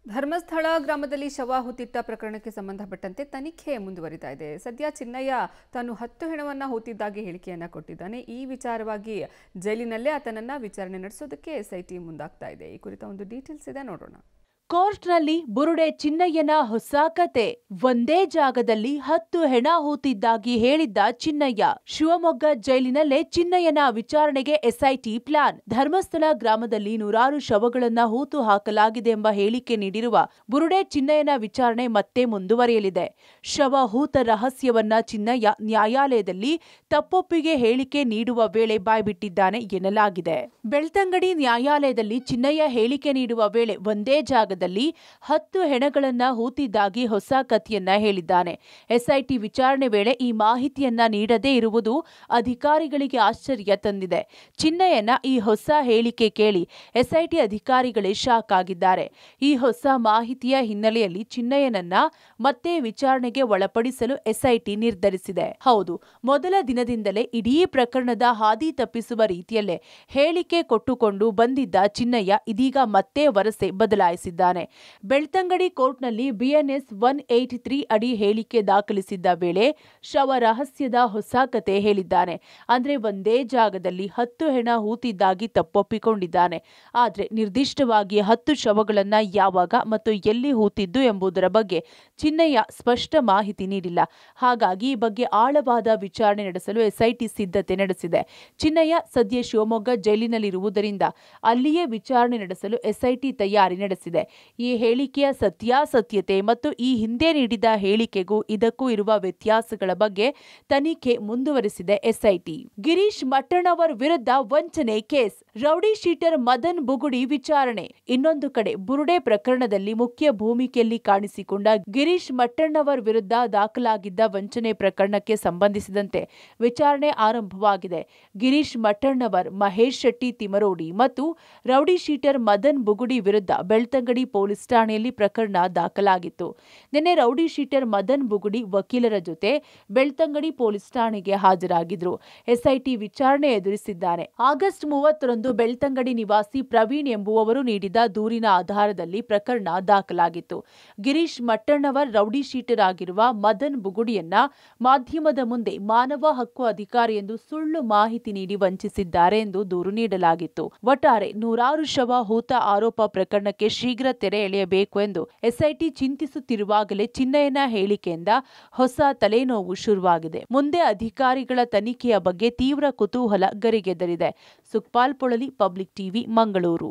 ಧರ್ಮಸ್ಥಳ ಗ್ರಾಮದಲ್ಲಿ ಶವ ಹೂತಿಟ್ಟ ಪ್ರಕರಣಕ್ಕೆ ಸಂಬಂಧಪಟ್ಟಂತೆ ತನಿಖೆ ಮುಂದುವರಿತಾ ಇದೆ. ಸದ್ಯ ಚಿನ್ನಯ್ಯ ತಾನು 10 ಹೆಣವನ್ನ ಹೂತಿದ್ದಾಗಿ ಹೇಳಿಕೆಯನ್ನ ಕೊಟ್ಟಿದ್ದಾನೆ. ಈ ವಿಚಾರವಾಗಿ ಜೈಲಿನಲ್ಲೇ ಆತನನ್ನ ವಿಚಾರಣೆ ನಡೆಸೋದಕ್ಕೆ ಎಸ್ಐಟಿ ಮುಂದಾಗ್ತಾ ಇದೆ. ಈ ಕುರಿತ ಒಂದು ಡೀಟೇಲ್ಸ್ ಇದೆ, ನೋಡೋಣ. ಕೋರ್ಟ್ನಲ್ಲಿ ಬುರುಡೆ ಚಿನ್ನಯ್ಯನ ಹೊಸ ಕತೆ. ಒಂದೇ ಜಾಗದಲ್ಲಿ 10 ಹೆಣ ಹೂತಿದ್ದಾಗಿ ಹೇಳಿದ್ದ ಚಿನ್ನಯ್ಯ. ಶಿವಮೊಗ್ಗ ಜೈಲಿನಲ್ಲೇ ಚಿನ್ನಯ್ಯನ ವಿಚಾರಣೆಗೆ ಎಸ್ಐಟಿ ಪ್ಲಾನ್. ಧರ್ಮಸ್ಥಳ ಗ್ರಾಮದಲ್ಲಿ ನೂರಾರು ಶವಗಳನ್ನ ಹೂತು ಹಾಕಲಾಗಿದೆ ಎಂಬ ಹೇಳಿಕೆ ನೀಡಿರುವ ಬುರುಡೆ ಚಿನ್ನಯ್ಯನ ವಿಚಾರಣೆ ಮತ್ತೆ ಮುಂದುವರಿಯಲಿದೆ. ಶವ ಹೂತ ರಹಸ್ಯವನ್ನ ಚಿನ್ನಯ್ಯ ನ್ಯಾಯಾಲಯದಲ್ಲಿ ತಪ್ಪೊಪ್ಪಿಗೆ ಹೇಳಿಕೆ ನೀಡುವ ವೇಳೆ ಬಾಯ್ಬಿಟ್ಟಿದ್ದಾನೆ ಎನ್ನಲಾಗಿದೆ. ಬೆಳ್ತಂಗಡಿ ನ್ಯಾಯಾಲಯದಲ್ಲಿ ಚಿನ್ನಯ್ಯ ಹೇಳಿಕೆ ನೀಡುವ ವೇಳೆ ಒಂದೇ ಜಾಗದಲ್ಲಿ 10 ಹೆಣಗಳನ್ನ ಹೂತಿದ್ದಾಗಿ ಹೊಸ ಕಥೆಯನ್ನ ಹೇಳಿದ್ದಾನೆ. ಎಸ್ಐಟಿ ವಿಚಾರಣೆ ವೇಳೆ ಈ ಮಾಹಿತಿಯನ್ನ ನೀಡದೇ ಇರುವುದು ಅಧಿಕಾರಿಗಳಿಗೆ ಆಶ್ಚರ್ಯ ತಂದಿದೆ. ಚಿನ್ನಯ್ಯನ ಈ ಹೊಸ ಹೇಳಿಕೆ ಕೇಳಿ ಎಸ್ಐಟಿ ಅಧಿಕಾರಿಗಳೇ ಶಾಕ್ ಆಗಿದ್ದಾರೆ. ಈ ಹೊಸ ಮಾಹಿತಿಯ ಹಿನ್ನೆಲೆಯಲ್ಲಿ ಚಿನ್ನಯ್ಯನನ್ನ ಮತ್ತೆ ವಿಚಾರಣೆಗೆ ಒಳಪಡಿಸಲು ಎಸ್ಐಟಿ ನಿರ್ಧರಿಸಿದೆ. ಹೌದು, ಮೊದಲ ದಿನದಿಂದಲೇ ಇಡೀ ಪ್ರಕರಣದ ಹಾದಿ ತಪ್ಪಿಸುವ ರೀತಿಯಲ್ಲೇ ಹೇಳಿಕೆ ಕೊಟ್ಟುಕೊಂಡು ಬಂದಿದ್ದ ಚಿನ್ನಯ್ಯ ಇದೀಗ ಮತ್ತೆ ವರಸೆ ಬದಲಾಯಿಸಿದ್ದಾನೆ. ಬೆಳ್ತಂಗಡಿ ಕೋರ್ಟ್ನಲ್ಲಿ ಬಿಎನ್ಎಸ್ 183 ಅಡಿ ಹೇಳಿಕೆ ದಾಖಲಿಸಿದ್ದ ವೇಳೆ ಶವ ರಹಸ್ಯದ ಹೊಸ ಕತೆ ಹೇಳಿದ್ದಾನೆ. ಅಂದ್ರೆ ಒಂದೇ ಜಾಗದಲ್ಲಿ 10 ಹೆಣ ಹೂತಿದ್ದಾಗಿ ತಪ್ಪೊಪ್ಪಿಕೊಂಡಿದ್ದಾನೆ. ಆದ್ರೆ ನಿರ್ದಿಷ್ಟವಾಗಿ 10 ಶವಗಳನ್ನ ಯಾವಾಗ ಮತ್ತು ಎಲ್ಲಿ ಹೂತಿದ್ದು ಎಂಬುದರ ಬಗ್ಗೆ ಚಿನ್ನಯ್ಯ ಸ್ಪಷ್ಟ ಮಾಹಿತಿ ನೀಡಿಲ್ಲ. ಹಾಗಾಗಿ ಈ ಬಗ್ಗೆ ಆಳವಾದ ವಿಚಾರಣೆ ನಡೆಸಲು ಎಸ್ಐಟಿ ಸಿದ್ಧತೆ ನಡೆಸಿದೆ. ಚಿನ್ನಯ್ಯ ಸದ್ಯ ಶಿವಮೊಗ್ಗ ಜೈಲಿನಲ್ಲಿರುವುದರಿಂದ ಅಲ್ಲಿಯೇ ವಿಚಾರಣೆ ನಡೆಸಲು ಎಸ್ಐಟಿ ತಯಾರಿ ನಡೆಸಿದೆ. ಈ ಹೇಳಿಕೆಯ ಸತ್ಯಾಸತ್ಯತೆ ಮತ್ತು ಈ ಹಿಂದೆ ನೀಡಿದ ಹೇಳಿಕೆಗೂ ಇದಕ್ಕೂ ಇರುವ ವ್ಯತ್ಯಾಸಗಳ ಬಗ್ಗೆ ತನಿಖೆ ಮುಂದುವರಿಸಿದೆ ಎಸ್ಐಟಿ. ಗಿರೀಶ್ ಮಟ್ಟಣ್ಣವರ್ ವಿರುದ್ಧ ವಂಚನೆ ಕೇಸ್, ರೌಡಿ ಶೀಟರ್ ಮದನ್ ಬುಗುಡಿ ವಿಚಾರಣೆ. ಇನ್ನೊಂದು ಕಡೆ ಬುರುಡೆ ಪ್ರಕರಣದಲ್ಲಿ ಮುಖ್ಯ ಭೂಮಿಕೆಯಲ್ಲಿ ಕಾಣಿಸಿಕೊಂಡ ಗಿರೀಶ್ ಮಟ್ಟಣ್ಣವರ್ ವಿರುದ್ಧ ದಾಖಲಾಗಿದ್ದ ವಂಚನೆ ಪ್ರಕರಣಕ್ಕೆ ಸಂಬಂಧಿಸಿದಂತೆ ವಿಚಾರಣೆ ಆರಂಭವಾಗಿದೆ. ಗಿರೀಶ್ ಮಟ್ಟಣ್ಣವರ್, ಮಹೇಶ್ ಶೆಟ್ಟಿ ತಿಮರೋಡಿ ಮತ್ತು ರೌಡಿ ಶೀಟರ್ ಮದನ್ ಬುಗುಡಿ ವಿರುದ್ಧ ಬೆಳ್ತಂಗಡಿ ಪೊಲೀಸ್ ಠಾಣೆಯಲ್ಲಿ ಪ್ರಕರಣ ದಾಖಲಾಗಿತ್ತು. ನಿನ್ನೆ ರೌಡಿ ಶೀಟರ್ ಮದನ್ ಬುಗುಡಿ ವಕೀಲರ ಜೊತೆ ಬೆಳ್ತಂಗಡಿ ಪೊಲೀಸ್ ಠಾಣೆಗೆ ಹಾಜರಾಗಿದ್ರು. ಎಸ್ಐಟಿ ವಿಚಾರಣೆ ಎದುರಿಸಿದ್ದಾನೆ. ಆಗಸ್ಟ್ 30ರಂದು ಬೆಳ್ತಂಗಡಿ ನಿವಾಸಿ ಪ್ರವೀಣ್ ಎಂಬುವವರು ನೀಡಿದ ದೂರಿನ ಆಧಾರದಲ್ಲಿ ಪ್ರಕರಣ ದಾಖಲಾಗಿತ್ತು. ಗಿರೀಶ್ ಮಟ್ಟಣ್ಣವರ್ ರೌಡಿ ಶೀಟರ್ ಆಗಿರುವ ಮದನ್ ಬುಗುಡಿಯನ್ನ ಮಾಧ್ಯಮದ ಮುಂದೆ ಮಾನವ ಹಕ್ಕು ಅಧಿಕಾರಿ ಎಂದು ಸುಳ್ಳು ಮಾಹಿತಿ ನೀಡಿ ವಂಚಿಸಿದ್ದಾರೆ ಎಂದು ದೂರು ನೀಡಲಾಗಿತ್ತು. ಒಟ್ಟಾರೆ ನೂರಾರು ಶವ ಹೂತ ಆರೋಪ ಪ್ರಕರಣಕ್ಕೆ ಶೀಘ್ರ ತೆರೆ ಎಳೆಯಬೇಕು ಎಂದು ಎಸ್ಐಟಿ ಚಿಂತಿಸುತ್ತಿರುವಾಗಲೇ ಚಿನ್ನಯ್ಯನ ಹೇಳಿಕೆಯಿಂದ ಹೊಸ ತಲೆನೋವು ಶುರುವಾಗಿದೆ. ಮುಂದೆ ಅಧಿಕಾರಿಗಳ ತನಿಖೆಯ ಬಗ್ಗೆ ತೀವ್ರ ಕುತೂಹಲ ಗರಿಗೆದರಿದೆ. Sukhpal Polali, public TV, Mangaluru.